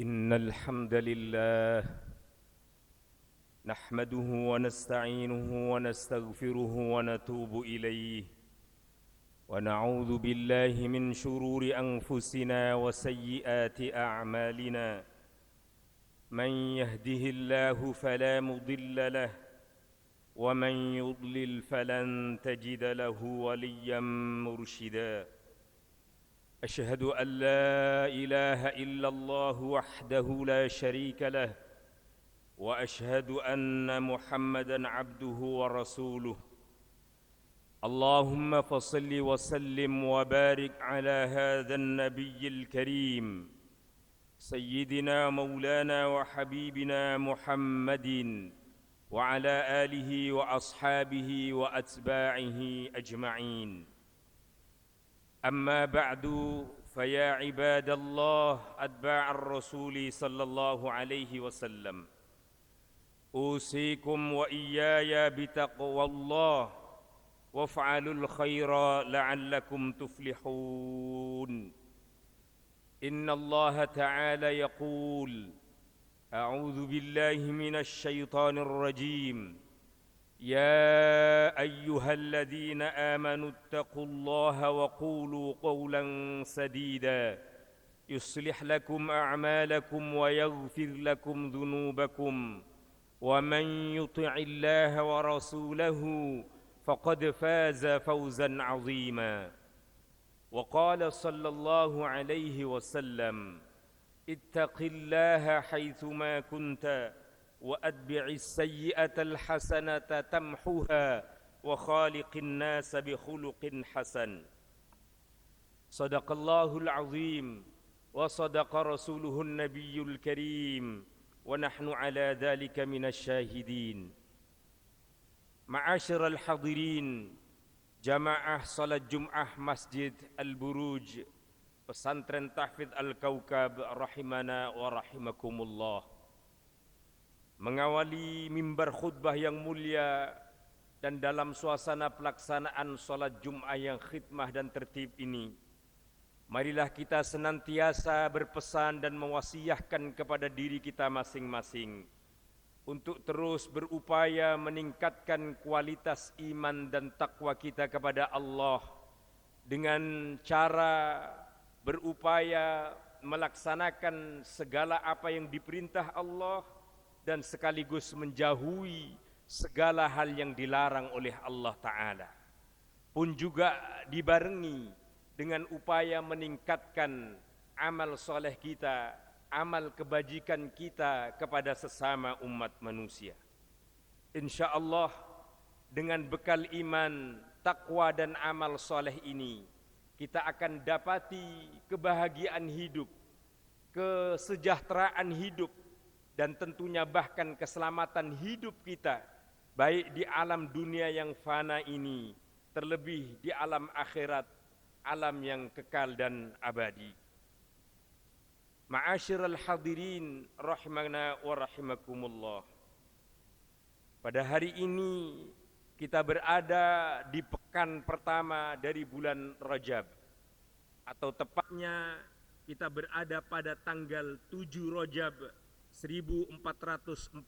إن الحمد لله نحمده ونستعينه ونستغفره ونتوب إليه ونعوذ بالله من شرور أنفسنا وسيئات أعمالنا من يهده الله فلا مضل له ومن يضلل فلن تجد له وليا مرشدا أشهد أن لا إله إلا الله وحده لا شريك له وأشهد أن محمدًا عبده ورسوله اللهم فصل وسلم وبارك على هذا النبي الكريم سيدنا مولانا وحبيبنا محمد وعلى آله وأصحابه وأتباعه أجمعين أما بعد فيا عباد الله أتباع الرسول صلى الله عليه وسلم أوصيكم وإياي بتقوى الله وافعلوا الخير لعلكم تفلحون إن الله تعالى يقول أعوذ بالله من الشيطان الرجيم يا أيها الذين آمنوا اتقوا الله وقولوا قولا سديدا يصلح لكم أعمالكم ويغفر لكم ذنوبكم ومن يطع الله ورسوله فقد فاز فوزا عظيما وقال صلى الله عليه وسلم اتق الله حيثما كنت وأتبع السيئة الحسنة تمحها وخالق الناس بخلق حسن صدق الله العظيم وصدق رسوله النبي الكريم ونحن على ذلك من الشاهدين معاشر الحاضرين jamaah salat Jum'ah Masjid Al-Buruj Pesantren Tahfidz Al-Kaukab rahimana wa rahimakumullah. Mengawali mimbar khutbah yang mulia dan dalam suasana pelaksanaan salat Jum'ah yang khidmah dan tertib ini, marilah kita senantiasa berpesan dan mewasiahkan kepada diri kita masing-masing untuk terus berupaya meningkatkan kualitas iman dan takwa kita kepada Allah dengan cara berupaya melaksanakan segala apa yang diperintah Allah dan sekaligus menjauhi segala hal yang dilarang oleh Allah Ta'ala. Pun juga dibarengi dengan upaya meningkatkan amal soleh kita, amal kebajikan kita kepada sesama umat manusia. InsyaAllah dengan bekal iman, takwa dan amal soleh ini, kita akan dapati kebahagiaan hidup, kesejahteraan hidup, dan tentunya bahkan keselamatan hidup kita, baik di alam dunia yang fana ini, terlebih di alam akhirat, alam yang kekal dan abadi. Ma'asyiral hadirin rahimana wa rahimakumullah. Pada hari ini kita berada di pekan pertama dari bulan Rajab, atau tepatnya kita berada pada tanggal 7 Rajab 1445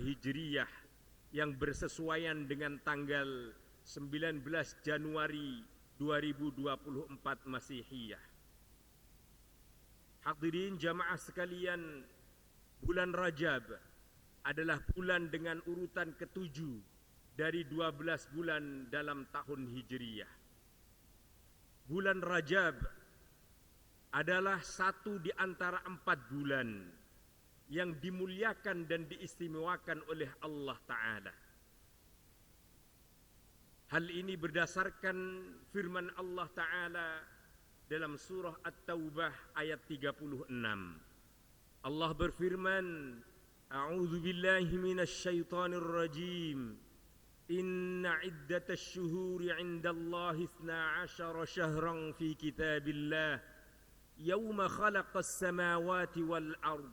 Hijriyah yang bersesuaian dengan tanggal 19 Januari 2024 Masihiyah. Hadirin jamaah sekalian, bulan Rajab adalah bulan dengan urutan ke-7 dari 12 bulan dalam tahun Hijriyah. Bulan Rajab adalah satu di antara 4 bulan yang dimuliakan dan diistimewakan oleh Allah Ta'ala. Hal ini berdasarkan firman Allah Ta'ala dalam surah At-Taubah ayat 36. Allah berfirman, A'udzu billahi minasy syaithanir rajim. Inna iddatash syuhuri 'indallahi 12 syahran fi kitabillah yauma khalaqas samawati wal ard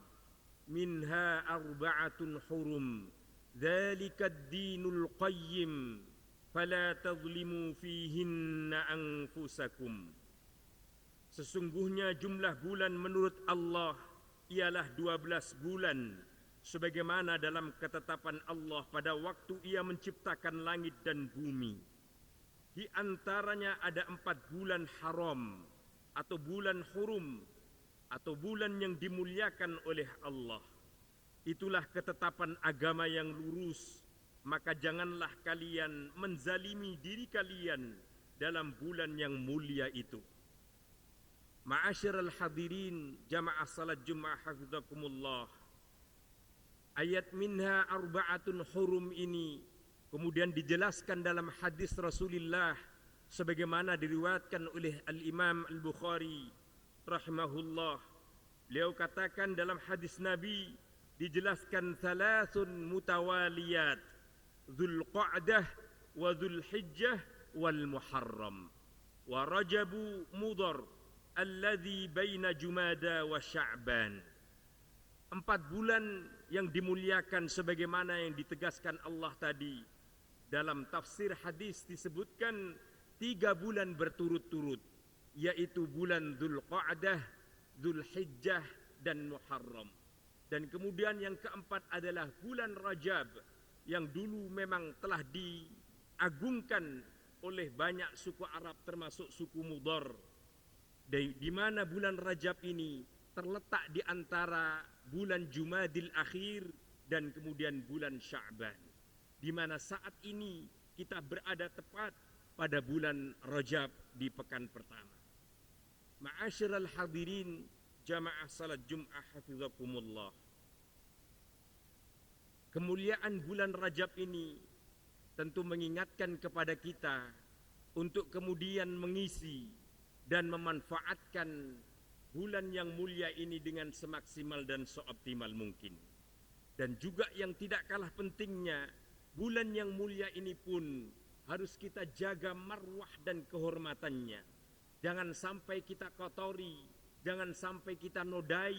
minha arba'atun hurum dzalikad dinul qayyim fala tadhlimu fihinna anfusakum. Sesungguhnya jumlah bulan menurut Allah ialah 12 bulan sebagaimana dalam ketetapan Allah pada waktu Ia menciptakan langit dan bumi. Di antaranya ada 4 bulan haram atau bulan hurum atau bulan yang dimuliakan oleh Allah. Itulah ketetapan agama yang lurus, maka janganlah kalian menzalimi diri kalian dalam bulan yang mulia itu. Ma'asyiral hadirin jamaah salat Jumat hafizakumullah. Ayat minha arba'atun hurum ini kemudian dijelaskan dalam hadis Rasulullah sebagaimana diriwayatkan oleh Al-Imam Al-Bukhari rahimahullah. Beliau katakan dalam hadis Nabi dijelaskan thalathun mutawaliyat, Dzulqa'dah wa Dzulhijjah wal Muharram wa Rajabu Mudhar alladzi baina Jumada wa Sya'ban. 4 bulan yang dimuliakan sebagaimana yang ditegaskan Allah tadi. Dalam tafsir hadis disebutkan 3 bulan berturut-turut, yaitu bulan Dzulqa'dah, Dzulhijjah dan Muharram. Dan kemudian yang keempat adalah bulan Rajab yang dulu memang telah diagungkan oleh banyak suku Arab termasuk suku Mudhar. Di mana bulan Rajab ini terletak di antara bulan Jumadil Akhir dan kemudian bulan Sya'ban. Di mana saat ini kita berada tepat pada bulan Rajab di pekan pertama. Ma'asyiral hadirin jamaah salat Jumat hafizakumullah. Kemuliaan bulan Rajab ini tentu mengingatkan kepada kita untuk kemudian mengisi dan memanfaatkan bulan yang mulia ini dengan semaksimal dan seoptimal mungkin. Dan juga yang tidak kalah pentingnya, bulan yang mulia ini pun harus kita jaga marwah dan kehormatannya. Jangan sampai kita kotori, jangan sampai kita nodai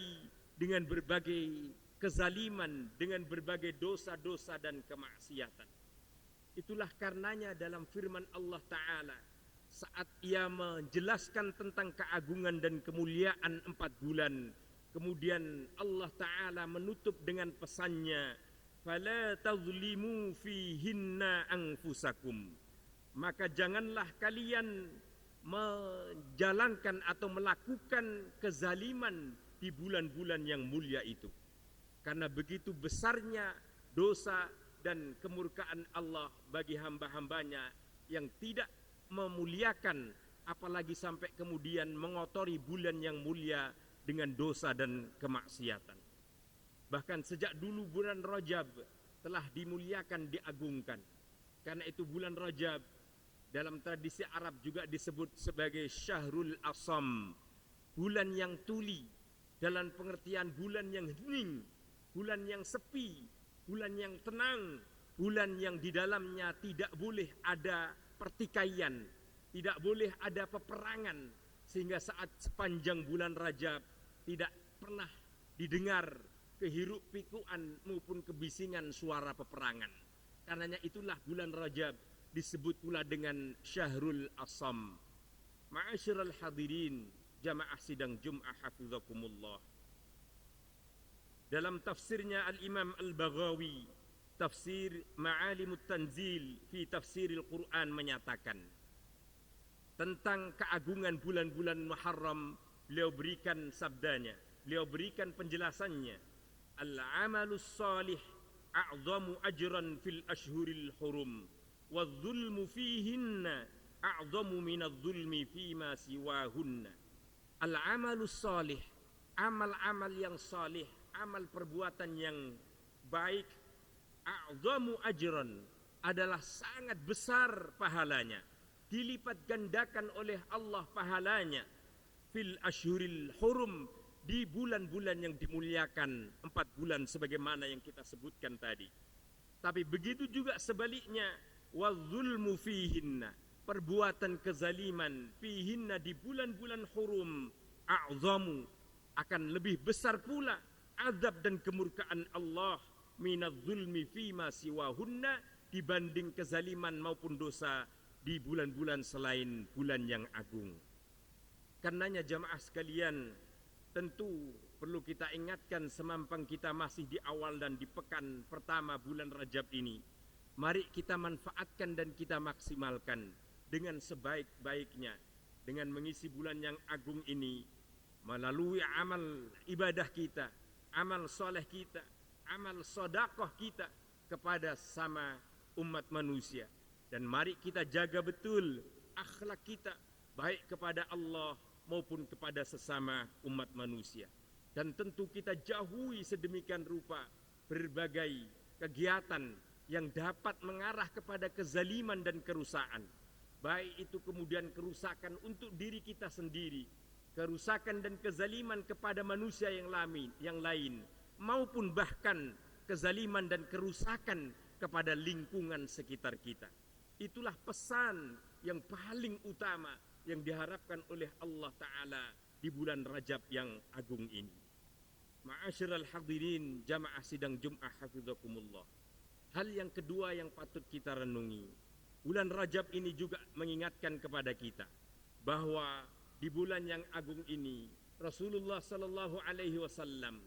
dengan berbagai kezaliman, dengan berbagai dosa-dosa dan kemaksiatan. Itulah karenanya dalam firman Allah Ta'ala saat Ia menjelaskan tentang keagungan dan kemuliaan 4 bulan, kemudian Allah Ta'ala menutup dengan pesannya, "Fala tazlimu fihinna anfusakum." Maka janganlah kalian menjalankan atau melakukan kezaliman di bulan-bulan yang mulia itu. Karena begitu besarnya dosa dan kemurkaan Allah bagi hamba-hambanya yang tidak memuliakan, apalagi sampai kemudian mengotori bulan yang mulia dengan dosa dan kemaksiatan. Bahkan sejak dulu bulan Rajab telah dimuliakan, diagungkan. Karena itu bulan Rajab dalam tradisi Arab juga disebut sebagai Syahrul Asam, bulan yang tuli, dalam pengertian bulan yang hening, bulan yang sepi, bulan yang tenang, bulan yang di dalamnya tidak boleh ada pertikaian, tidak boleh ada peperangan, sehingga saat sepanjang bulan Rajab tidak pernah didengar kehiruk pikuan maupun kebisingan suara peperangan. Karenanya itulah bulan Rajab disebut pula dengan Syahrul Asam. Ma'asyiral hadirin jamaah sidang Jumat hafizakumullah. Dalam tafsirnya Al-Imam Al-Baghawi, tafsir Ma'alimut Tanzil fi Tafsiril Quran menyatakan tentang keagungan bulan-bulan Muharram, beliau berikan sabdanya, beliau berikan penjelasannya. Al-amalus salih a'zamu ajran fil ashhuril hurum wadh-dhulmu fihinna a'zamu minadh-dhulmi fima siwahunna. Al-amalus salih, amal-amal yang salih, amal perbuatan yang baik, a'zamu ajran, adalah sangat besar pahalanya, dilipat gandakan oleh Allah pahalanya, fil ashhuril hurum, di bulan-bulan yang dimuliakan, 4 bulan sebagaimana yang kita sebutkan tadi. Tapi begitu juga sebaliknya, wadzulmu fihinna, perbuatan kezaliman fihinna di bulan-bulan hurum, a'zamu, akan lebih besar pula azab dan kemurkaan Allah minadh-dhulmi fima siwahunna, dibanding kezaliman maupun dosa di bulan-bulan selain bulan yang agung. Karenanya jamaah sekalian, tentu perlu kita ingatkan semampang kita masih di awal dan di pekan pertama bulan Rajab ini. Mari kita manfaatkan dan kita maksimalkan dengan sebaik-baiknya dengan mengisi bulan yang agung ini melalui amal ibadah kita, amal soleh kita, amal sodakoh kita kepada sama umat manusia. Dan mari kita jaga betul akhlak kita baik kepada Allah maupun kepada sesama umat manusia. Dan tentu kita jauhi sedemikian rupa berbagai kegiatan yang dapat mengarah kepada kezaliman dan kerusakan. Baik itu kemudian kerusakan untuk diri kita sendiri, kerusakan dan kezaliman kepada manusia yang lain, maupun bahkan kezaliman dan kerusakan kepada lingkungan sekitar kita. Itulah pesan yang paling utama yang diharapkan oleh Allah Ta'ala di bulan Rajab yang agung ini. Ma'asyiral hadirin jamaah sidang Jum'ah hafizakumullah. Hal yang kedua yang patut kita renungi, bulan Rajab ini juga mengingatkan kepada kita bahwa di bulan yang agung ini Rasulullah sallallahu alaihi wasallam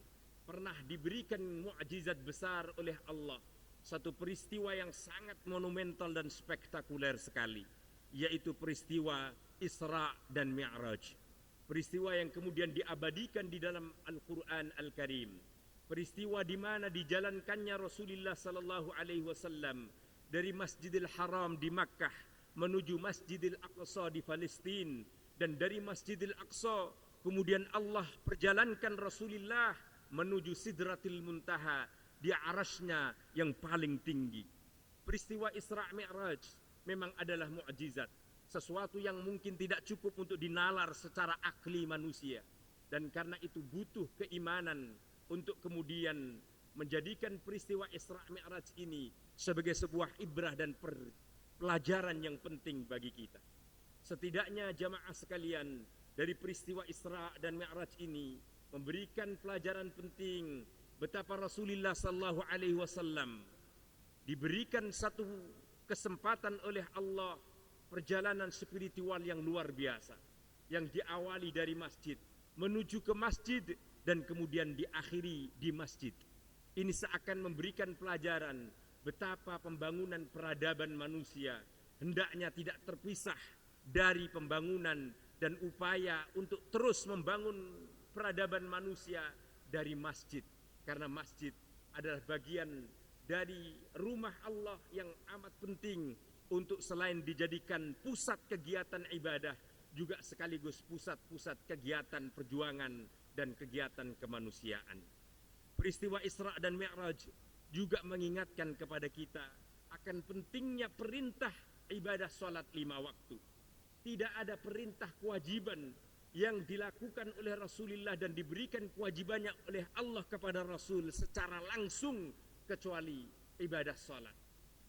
pernah diberikan mukjizat besar oleh Allah, satu peristiwa yang sangat monumental dan spektakuler sekali, yaitu peristiwa Isra dan Mi'raj. Peristiwa yang kemudian diabadikan di dalam Al-Quran Al-Karim. Peristiwa di mana dijalankannya Rasulullah sallallahu alaihi wasallam dari Masjidil Haram di Makkah menuju Masjidil Aqsa di Palestina, dan dari Masjidil Aqsa kemudian Allah perjalankan Rasulullah menuju Sidratil Muntaha di arasnya yang paling tinggi. Peristiwa Isra Mi'raj memang adalah mukjizat, sesuatu yang mungkin tidak cukup untuk dinalar secara akli manusia, dan karena itu butuh keimanan untuk kemudian menjadikan peristiwa Isra Mi'raj ini sebagai sebuah ibrah dan pelajaran yang penting bagi kita. Setidaknya jamaah sekalian, dari peristiwa Isra dan Mi'raj ini memberikan pelajaran penting betapa Rasulullah sallallahu alaihi wasallam diberikan satu kesempatan oleh Allah, perjalanan spiritual yang luar biasa yang diawali dari masjid menuju ke masjid dan kemudian diakhiri di masjid. Ini seakan memberikan pelajaran betapa pembangunan peradaban manusia hendaknya tidak terpisah dari pembangunan dan upaya untuk terus membangun peradaban manusia dari masjid, karena masjid adalah bagian dari rumah Allah yang amat penting untuk selain dijadikan pusat kegiatan ibadah, juga sekaligus pusat-pusat kegiatan perjuangan dan kegiatan kemanusiaan. Peristiwa Isra dan Mi'raj juga mengingatkan kepada kita akan pentingnya perintah ibadah salat 5 waktu. Tidak ada perintah kewajiban yang dilakukan oleh Rasulullah dan diberikan kewajibannya oleh Allah kepada Rasul secara langsung kecuali ibadah salat.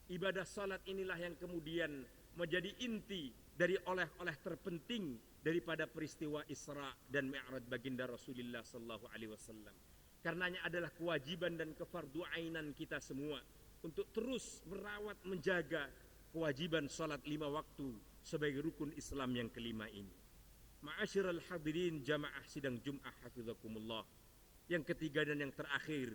Ibadah salat inilah yang kemudian menjadi inti dari oleh-oleh terpenting daripada peristiwa Isra dan Mi'raj baginda Rasulullah sallallahu alaihi wasallam. Karenanya adalah kewajiban dan kefarduainan kita semua untuk terus merawat menjaga kewajiban salat 5 waktu sebagai rukun Islam yang kelima ini. Ma'asyiral hadirin jamaah sidang Jum'ah hafizakumullah. Yang ketiga dan yang terakhir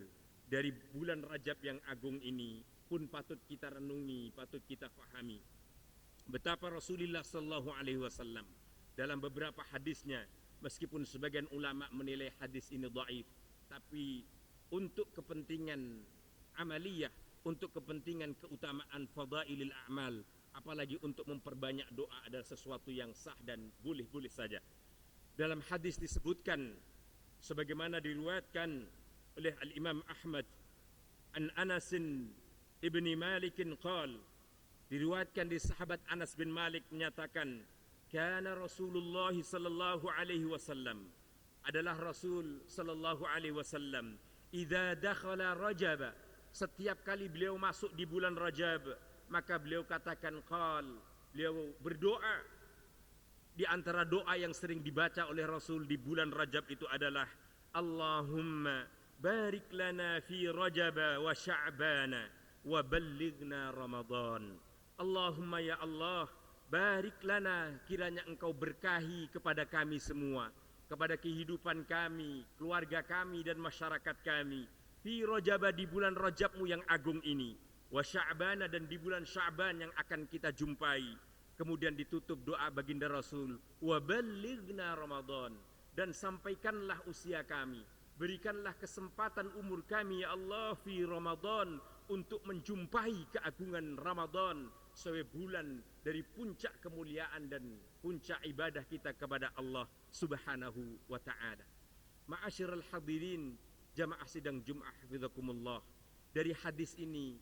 dari bulan Rajab yang agung ini pun patut kita renungi, patut kita fahami betapa Rasulullah sallallahu alaihi wasallam dalam beberapa hadisnya, meskipun sebagian ulama menilai hadis ini dhaif, tapi untuk kepentingan amaliyah, untuk kepentingan keutamaan fadailil a'mal, apalagi untuk memperbanyak doa adalah sesuatu yang sah dan boleh-boleh saja. Dalam hadis disebutkan sebagaimana diriwayatkan oleh Al-Imam Ahmad an Anasin Ibni Malikin qal, diriwayatkan di sahabat Anas bin Malik menyatakan, kana Rasulullah sallallahu alaihi wasallam, adalah Rasul sallallahu alaihi wasallam, idza dakhala Rajab, setiap kali beliau masuk di bulan Rajab maka beliau katakan qal, beliau berdoa. Di antara doa yang sering dibaca oleh Rasul di bulan Rajab itu adalah Allahumma barik lana fi Rajab wa Sya'bana wa ballighna Ramadan. Allahumma ya Allah, barik lana, kiranya engkau berkahi kepada kami semua kepada kehidupan kami, keluarga kami dan masyarakat kami. Fi Rajab, di bulan Rajabmu yang agung ini. Wa Sya'ban, dan di bulan Sya'ban yang akan kita jumpai. Kemudian ditutup doa baginda Rasul, wa ballighna Ramadan, dan sampaikanlah usia kami. Berikanlah kesempatan umur kami ya Allah fi Ramadan untuk menjumpai keagungan Ramadan sebagai bulan dari puncak kemuliaan dan puncak ibadah kita kepada Allah Subhanahu wa taala. Ma'asyiral hadirin jamaah sidang Jumat hafizakumullah. Dari hadis ini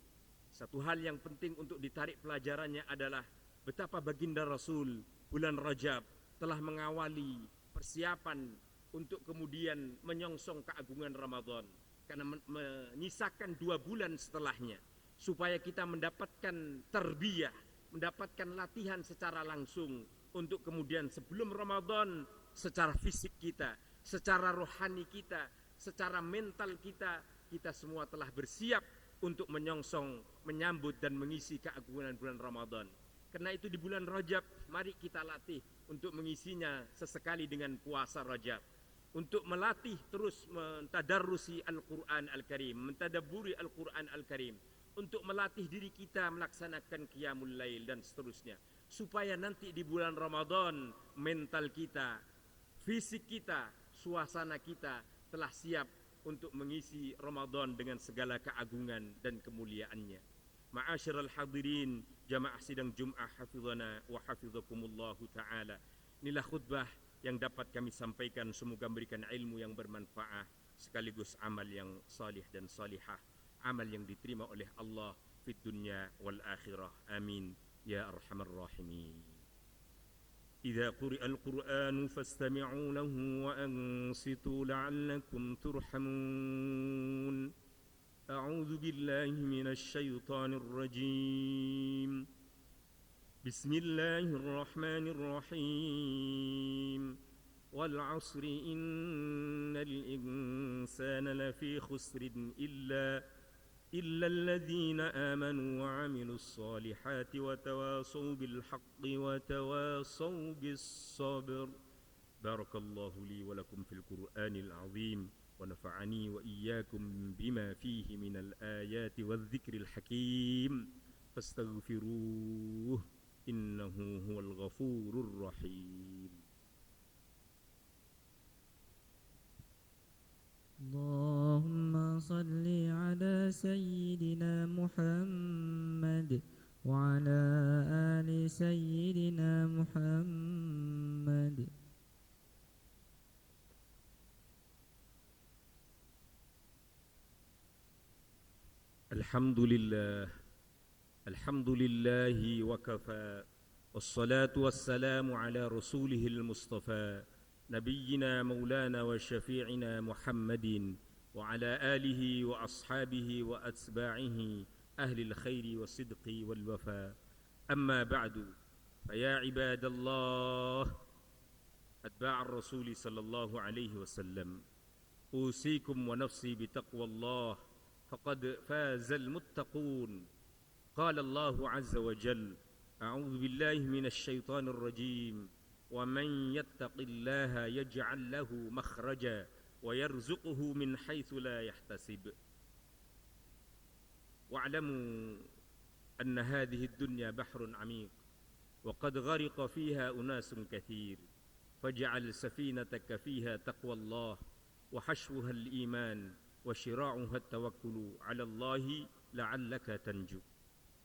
satu hal yang penting untuk ditarik pelajarannya adalah betapa baginda Rasul bulan Rajab telah mengawali persiapan untuk kemudian menyongsong keagungan Ramadan, karena menyisakan 2 bulan setelahnya supaya kita mendapatkan tarbiyah, mendapatkan latihan secara langsung untuk kemudian sebelum Ramadan secara fisik kita, secara rohani kita, secara mental kita semua telah bersiap untuk menyongsong, menyambut dan mengisi keagungan bulan Ramadan. Karena itu di bulan Rajab mari kita latih untuk mengisinya sesekali dengan puasa Rajab, untuk melatih terus mentadarrusi Al-Quran Al-Karim, mentadabburi Al-Quran Al-Karim, untuk melatih diri kita melaksanakan Qiyamul Lail dan seterusnya, supaya nanti di bulan Ramadan mental kita, fisik kita, suasana kita telah siap untuk mengisi Ramadan dengan segala keagungan dan kemuliaannya. Ma'asyiral hadirin jamaah sidang Jumat hafizana wa hafizakumullahu ta'ala. Inilah khutbah yang dapat kami sampaikan, semoga memberikan ilmu yang bermanfaat sekaligus amal yang salih dan salihah, amal yang diterima oleh Allah fid dunya wal akhirah. Amin ya arhamar rahimin. Idza quri'al Qur'anu fastami'u lahu wa ansitu la'allakum turhamun. A'udzu billahi minasy syaithanir rajim. Bismillahirrahmanirrahim. Wal 'asri innal insana lafi khusrin illa alladhina amanu wa 'amilus solihati wa tawasaw bil haqqi wa tawasaw bis sabr. Barakallahu li wa lakum fil Qur'anil 'azim wa nafa'ani wa iyyakum bima fihi minal ayati wadh-dhikril hakim. Fastaghfiruh innahu huwal ghafurur rahim. Allahumma salli ala sayyidina Muhammad wa ala ali sayyidina Muhammad. Alhamdulillah, alhamdulillahi wa kafa, wassalatu wassalamu ala rasulihil mustafa, nabiyyina maulana wa syafi'ina Muhammadin wa ala alihi wa ashabihi wa atba'ihi ahlil khairi wa sidqi wal wafa. Amma ba'du, faya ibadallah atba'ar rasuli sallallahu alaihi wasallam, usikum wa nafsi bitaqwallah فقد فاز المتقون. قال الله عز وجل أعوذ بالله من الشيطان الرجيم ومن يتق الله يجعل له مخرجا ويرزقه من حيث لا يحتسب. واعلموا أن هذه الدنيا بحر عميق وقد غرق فيها أناس كثير، فاجعل سفينتك فيها تقوى الله وحشوها الإيمان وشراعها التوكل على الله لعلك تنجو.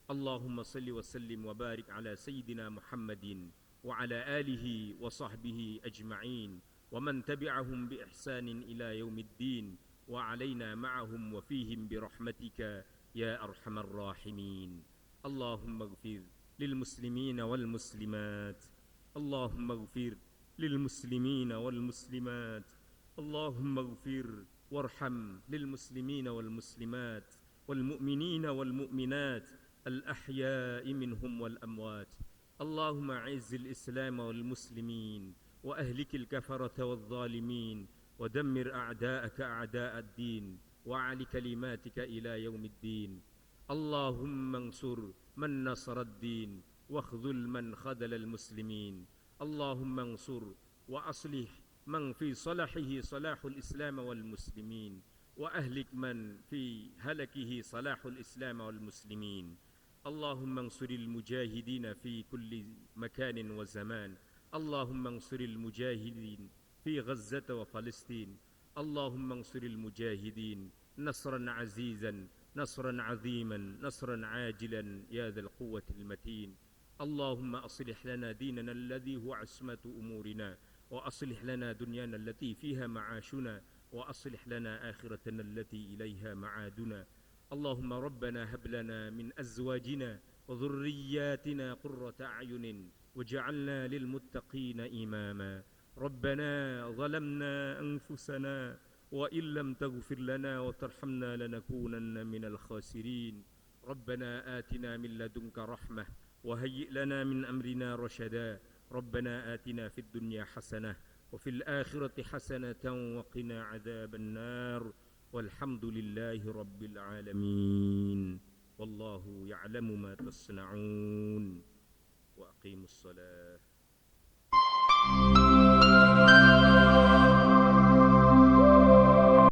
اللهم صل وسلم وبارك على سيدنا محمد وعلى آله وصحبه أجمعين ومن تبعهم بإحسان إلى يوم الدين وعلينا معهم وفيهم برحمتك يا أرحم الراحمين. اللهم اغفر للمسلمين والمسلمات، اللهم اغفر للمسلمين والمسلمات، اللهم اغفر وارحم للمسلمين والمسلمات والمؤمنين والمؤمنات الأحياء منهم والأموات. اللهم أعز الإسلام والمسلمين وأهلك الكفرة والظالمين ودمر أعداءك أعداء الدين وأعل كلماتك إلى يوم الدين. اللهم انصر من نصر الدين واخذل من خذل المسلمين. اللهم انصر وأصلح من في صلاحه صلاح الإسلام والمسلمين، وأهلك من في هلكه صلاح الإسلام والمسلمين. اللهم انصر المجاهدين في كل مكان وزمان. اللهم انصر المجاهدين في غزة وفلسطين. اللهم انصر المجاهدين نصرا عزيزا، نصرا عظيما، نصرا عاجلا يا ذا القوة المتين. اللهم أصلح لنا ديننا الذي هو عصمة أمورنا، وأصلح لنا دنيانا التي فيها معاشنا، وأصلح لنا آخرتنا التي إليها معادنا. اللهم ربنا هب لنا من أزواجنا وذرياتنا قرة أعين واجعلنا للمتقين إماما. ربنا ظلمنا أنفسنا وإن لم تغفر لنا وترحمنا لنكونن من الخاسرين. ربنا آتنا من لدنك رحمة وهيئ لنا من أمرنا رشدا. ربنا آتنا في الدنيا حسنة وفي الآخرة حسنة وقنا عذاب النار. والحمد لله رب العالمين، والله يعلم ما تصنعون. وأقيموا الصلاة.